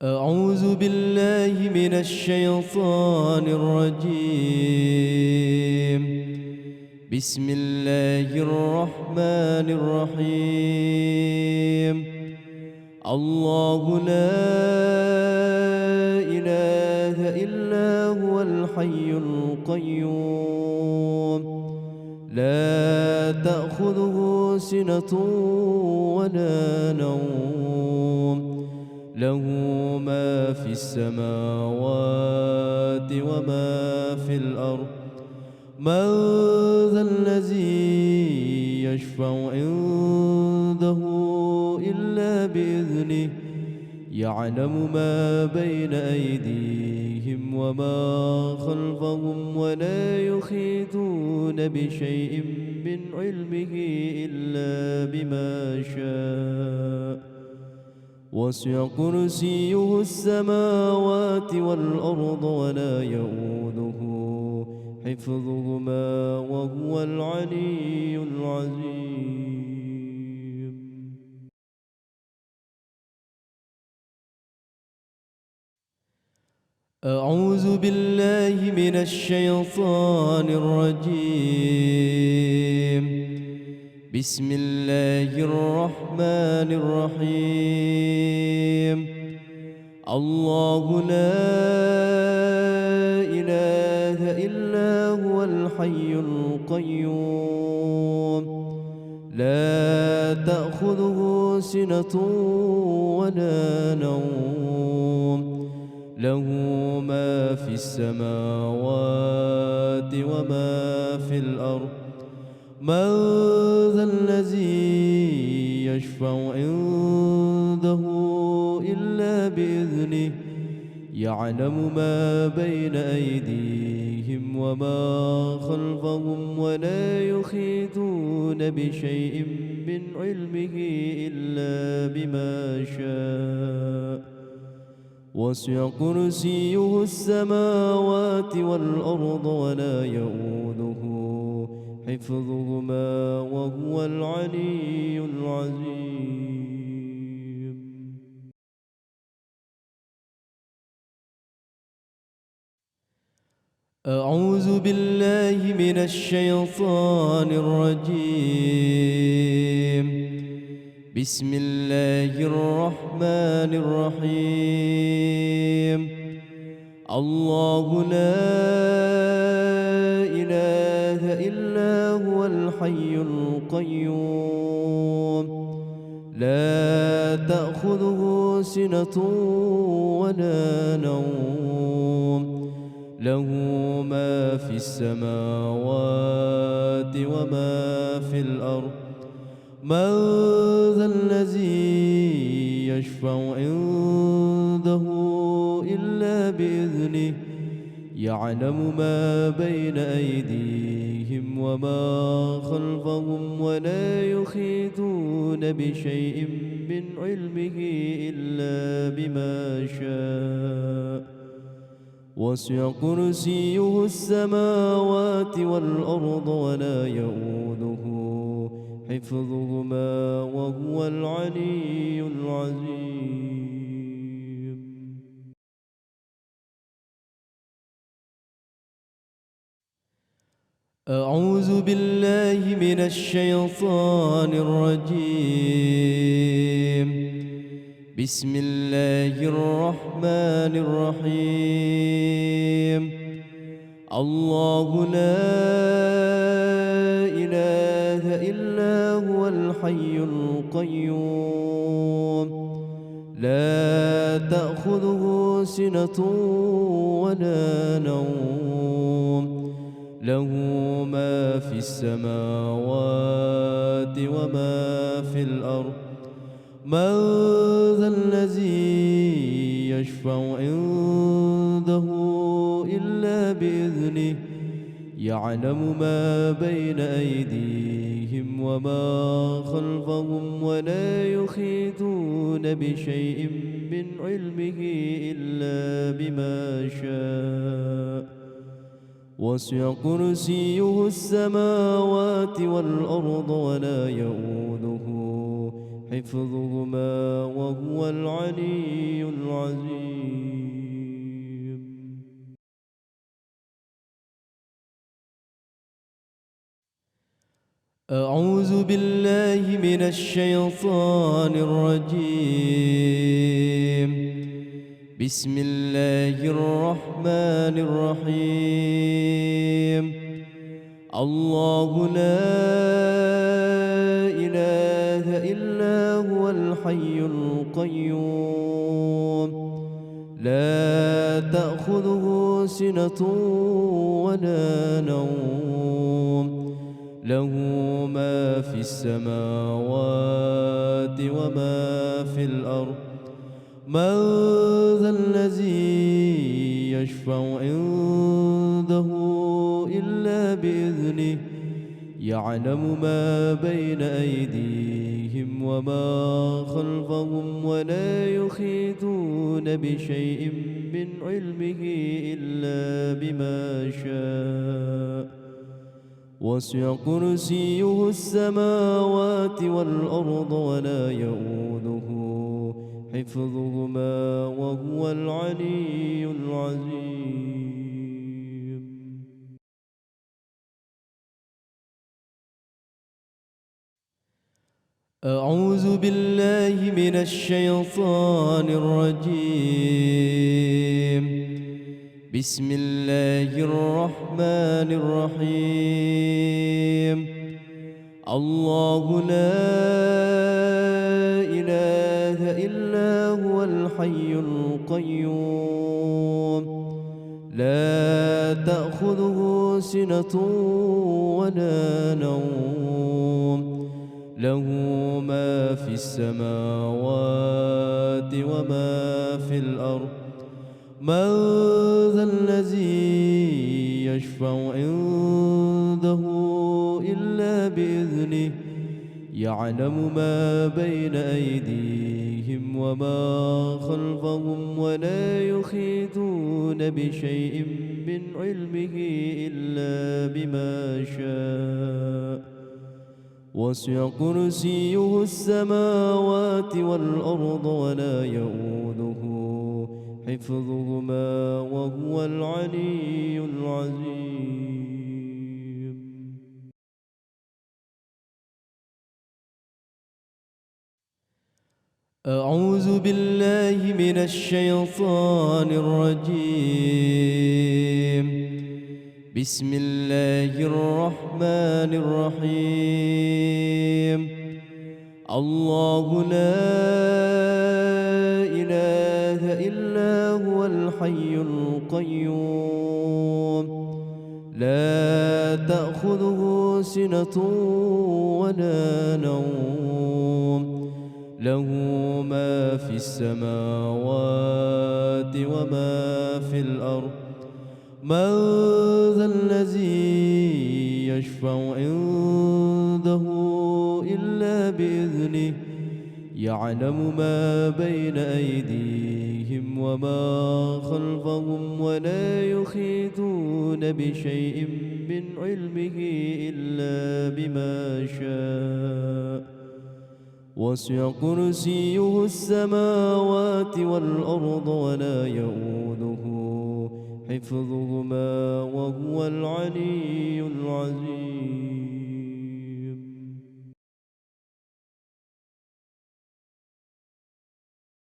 أعوذ بالله من الشيطان الرجيم. بسم الله الرحمن الرحيم. الله لا إله إلا هو الحي القيوم، لا تأخذه سنة ولا نوم، له ما في السماوات وما في الأرض. من ذا الذي يشفع عنده إلا بإذنه، يعلم ما بين أيديهم وما خلفهم، ولا يحيطون بشيء من علمه إلا بما شاء. وسع كرسيه السماوات والأرض ولا يؤوده حفظهما وهو العلي العظيم. أعوذ بالله من الشيطان الرجيم. بسم الله الرحمن الرحيم. الله لا إله إلا هو الحي القيوم، لا تأخذه سنة ولا نوم، له ما في السماوات وما في الأرض. من ذا الذي يشفع عنده إلا بإذنه، يعلم ما بين أيديهم وما خلفهم، ولا يحيطون بشيء من علمه إلا بما شاء. وسع كرسيه السماوات والأرض ولا يؤوده حفظهما وهو العلي العظيم. أعوذ بالله من الشيطان الرجيم. بسم الله الرحمن الرحيم. الله لا إله إلا هو الحي القيوم، لا تأخذه سنة ولا نوم، له ما في السماوات وما في الأرض. من ذا الذي يشفع عنده إلا بإذنه، يعلم ما بين أيديهم وما خلفهم، ولا يحيطون بشيء من علمه إلا بما شاء. وسع كرسيه السماوات والأرض ولا يؤوده حفظهما وهو العلي العظيم. أعوذ بالله من الشيطان الرجيم. بسم الله الرحمن الرحيم. الله لا إله إلا هو الحي القيوم، لا تأخذه سنة ولا نوم، له ما في السماوات وما في الأرض. من ذا الذي يشفع عنده إلا بإذنه، يعلم ما بين أيديهم وما خلفهم، ولا يحيطون بشيء من علمه إلا بما شاء. وسع كرسيه السماوات والأرض ولا يؤوده حفظهما وهو العلي العظيم. أعوذ بالله من الشيطان الرجيم. بسم الله الرحمن الرحيم. الله لا إله إلا هو الحي القيوم لا تأخذه سنة ولا نوم له ما في السماوات وما في الأرض من ذا الذي يشفع عنده إلا بإذنه يعلم ما بين أيديهم وما خلفهم ولا يحيطون بشيء من علمه إلا بما شاء وسع كرسيه السماوات والأرض ولا يؤوده حفظهما وهو العلي العظيم. أعوذ بالله من الشيطان الرجيم. بسم الله الرحمن الرحيم. الله لا إله إلا هو الحي القيوم لا تأخذه سنة ولا نوم له ما في السماوات وما في الأرض من ذا الذي يشفع عنده إلا بإذنه يعلم ما بين أيديهم وما خلفهم ولا يحيطون بشيء من علمه إلا بما شاء وسع كرسيه السماوات والأرض ولا يؤوده حفظهما وهو العلي العظيم. أعوذ بالله من الشيطان الرجيم. بسم الله الرحمن الرحيم. الله لا إله إلا هو الحي القيوم لا تأخذه سنة ولا نوم له ما في السماوات وما في الأرض من ذا الذي يشفع عنده إلا بإذنه يعلم ما بين أيديهم وما خلفهم ولا يحيطون بشيء من علمه إلا بما شاء وسع كرسيه السماوات والأرض ولا يؤوده حفظهما وهو العلي العظيم.